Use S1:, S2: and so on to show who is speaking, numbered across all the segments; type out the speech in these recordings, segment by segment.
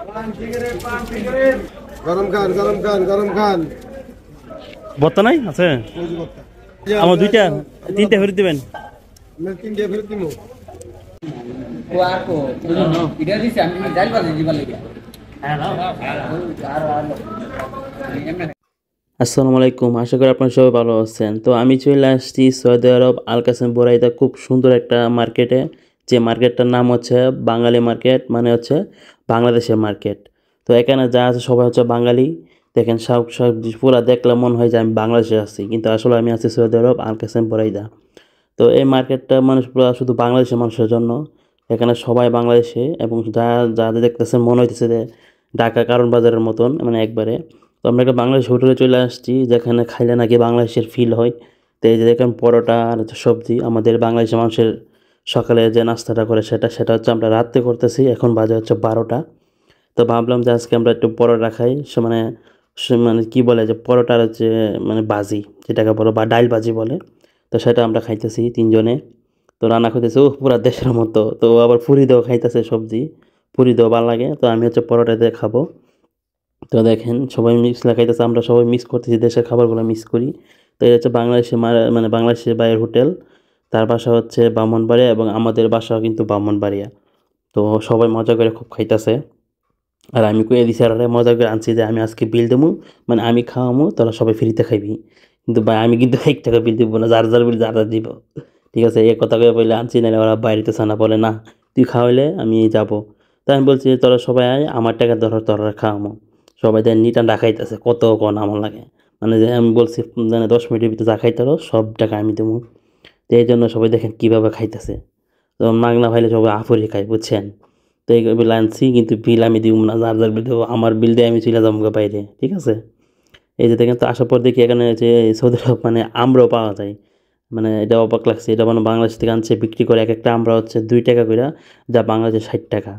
S1: গরম খান গরম খান গরম খান।
S2: বত্তা নাই আছে আমার দুইটা তিনটা ফেরত দিবেন।
S1: তিনটা ফেরত দিব।
S2: আসসালামু আলাইকুম, আশা করি আপনারা সবাই ভালো আছেন। তো আমি চলে আসছি সৌদি আরব আল কাসেম বুরাইদা, খুব সুন্দর একটা মার্কেটে। যে মার্কেটটার নাম হচ্ছে বাঙালি মার্কেট, মানে হচ্ছে বাংলাদেশের মার্কেট। তো এখানে যা আছে সবাই হচ্ছে বাঙালি। দেখেন সব সবজি পুরা দেখলে মনে হয় যে আমি বাংলাদেশে আছি, কিন্তু আসলে আমি আছি সৌদি আরব আল কাসেম বুরাইদা। তো এই মার্কেটটা মানুষ পুরো শুধু বাংলাদেশের মানুষের জন্য। এখানে সবাই বাংলাদেশে, এবং যা দেখতেছেন মনে হইতেছে যে ঢাকা কারণ বাজারের মতন, মানে একবারে। তো আমরা একটা বাংলাদেশ হোটেলে চলে আসছি, যেখানে খাইলে নাকি বাংলাদেশের ফিল হয়। তো এই যে দেখেন পরোটা আর হচ্ছে সবজি, আমাদের বাংলাদেশের মানুষের সকালে যে নাস্তাটা করে সেটা হচ্ছে আমরা রাত্রে করতেছি। এখন বাজে হচ্ছে 12টা। তো ভাবলাম যে আজকে আমরা একটু পরোটা খাই। মানে কি বলে যে পরোটার হচ্ছে মানে বাজি, যেটাকে বলো বা ডাইল বাজি বলে। তো সেটা আমরা খাইতেছি তিনজনে। তো রান্না খাইতেছে ও পুরা দেশের মতো। তো ও আবার পুরি দেও খাইতেছে, সবজি পুরি দেও ভালো লাগে। তো আমি হচ্ছে পরোটা দিয়ে খাবো। তো দেখেন সবাই মিক্স লাগাইতেছে, আমরা সবাই মিক্স করতেছি, দেশের খাবারগুলো মিক্স করি। তো এটা হচ্ছে মানে বাংলাদেশের বাইরের হোটেল। তার বাসা হচ্ছে ব্রাহ্মণবাড়িয়া, এবং আমাদের বাসাও কিন্তু ব্রাহ্মণবাড়িয়া। তো সবাই মজা করে খুব খাইতেছে। আর আমি কয়ে দিছি আর মজা করে আনছি যে আমি আজকে বিল দেবো, মানে আমি খাওয়ামো, তোরা সবাই ফ্রিতে খাইবি। কিন্তু ভাই আমি কিন্তু 1 টাকা বিল দিব না, যার বিল যার দিব। ঠিক আছে, এই কথা কয়ে বলে আনছি, না ওরা বাইরেতে সানা বলে না তুই খাওয়াইলে আমি যাব। তাই আমি বলছি তোরা সবাই আয়, আমার টাকা তোরা খাওয়ামো। সবাই দেন নিটা ডাকাইতেছে, কত কন আমার লাগে। মানে যে আমি বলছি মানে 10 মিনিটের ভিতরে যা খাইতে সব টাকা আমি দেবো। তো এই জন্য সবাই দেখেন কীভাবে খাইতেছে। তো মাগনা ভাইলে সবাই আফরি খাই, বুঝছেন। তো এই বিল আনছি, কিন্তু বিল আমি দিব না, যার বিল দেবো আমার বিল দিয়ে আমি চলে যাবো বাইরে, ঠিক আছে। এই যে দেখেন, তো আসার পর দেখি এখানে যে সৌদি আরব মানে আমরাও পাওয়া যায়। মানে এটা অবাক লাগছে, এটা মানে বাংলাদেশ থেকে আনছে, বিক্রি করে এক একটা আমরা হচ্ছে 2 টাকা করে, যা বাংলাদেশে 60 টাকা।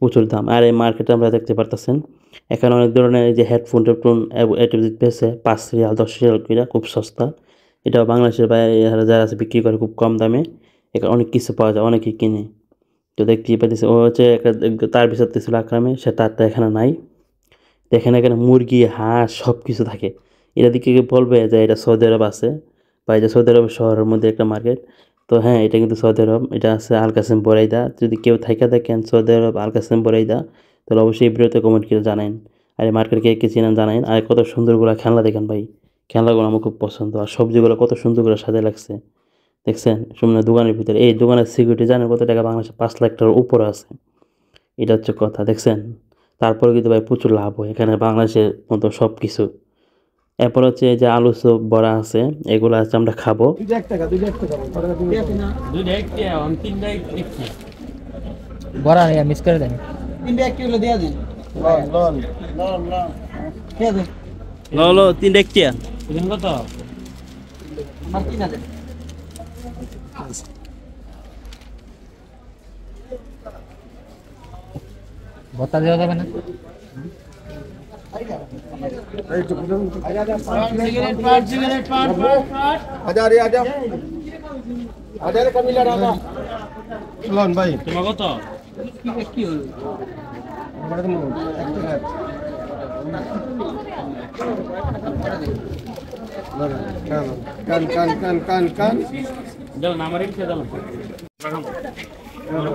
S2: প্রচুর দাম। আর এই মার্কেটে আমরা দেখতে পারতেছেন এখানে অনেক ধরনের এই যে হেডফোন টেডফোন পেয়েছে 5 রিয়াল 10 রিয়াল করে, খুব সস্তা। এটা বাংলাদেশের বাইরে যারা আছে বিক্রি করে খুব কম দামে। এখানে অনেক কিছু পাওয়া যায়, অনেকেই কিনে। তো দেখতেই পাইতেছে ও হচ্ছে একটা তার ভিতরতে ছিল আক্রামে, সে তারটা এখানে নাই। তো এখানে মুরগি হাঁস সব কিছু থাকে। এটা দিকে বলবে যে এটা সৌদি আরব আছে, বা এটা সৌদি আরব শহরের মধ্যে একটা মার্কেট। তো হ্যাঁ, এটা কিন্তু সৌদি আরব, এটা আছে আল কাসেম বুরাইদা। যদি কেউ থাইকা দেখেন সৌদি আরব আল কাসেম বুরাইদা, তাহলে অবশ্যই এই ভিডিওতে কমেন্ট করে জানান। আর এই মার্কেট কে চিনেন জানান। আর কত সুন্দরগুলো খেলনা দেখেন ভাই, খেলনাগুলো আমার খুব পছন্দ। আর সবজিগুলো কত সুন্দর করে সাজা লাগছে, দেখছেন। সামনে দোকানের ভিতরে, এই দোকানের সিকিউরিটি জানেন কত টাকা? বাংলাদেশে 5 লাখ টাকার উপরে আছে। এটা হচ্ছে কথা, দেখছেন। তারপরে কিন্তু ভাই প্রচুর লাভ হয় এখানে বাংলাদেশের মতো সব কিছু। এরপর হচ্ছে এই যে আলু চপ বড়া আছে, এগুলো আছে আমরা খাবো।
S3: বড়া নিয়ে মিস করে দেন।
S2: লো 3 টাকা
S3: কত? ভত্তা দেওয়া যাবে না?
S1: ভাই
S3: তোমার কত?
S1: কান কান কান কান কান
S3: দাও না, আমার ইচ্ছে দাও।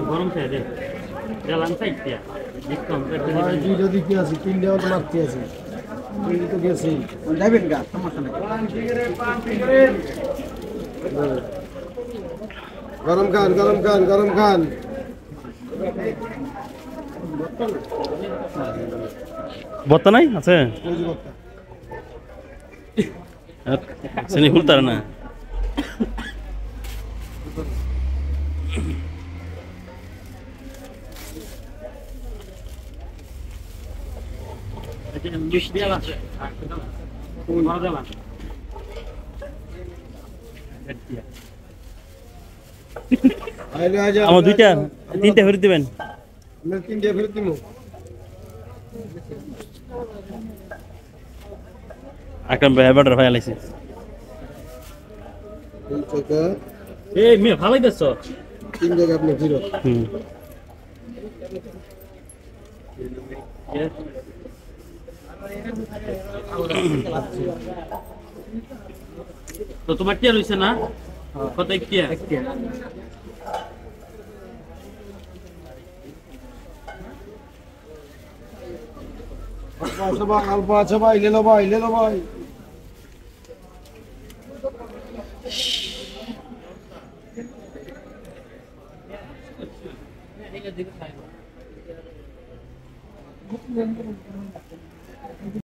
S3: গরম খেয়ে দে। গেলাম সাইডটা ডিসকাউন্ট করতে
S1: ভাই দুইটা দিকে আছে, তিনটাও তো মারতে আছে, তো গেছি যাবেন গা, সমস্যা নেই। গরম খান গরম খান গরম খান।
S2: বত্তা নাই আছে খুলতার না। আমার দুইটা তিনটা ফেরত দিবেন।
S1: তিনটা ফেরত দিব।
S2: আকরাম ভাই এবার ভাই আলাইছে।
S3: এই মেয়ে ভালোই দেখছ।
S1: 3 জায়গা আপনি ফেরত।
S3: Yes. তো তোমার টিয়া রইছে না কত টিয়া
S1: অল্প আছে ভাই, লেলো ভাই, লেলো ভাই।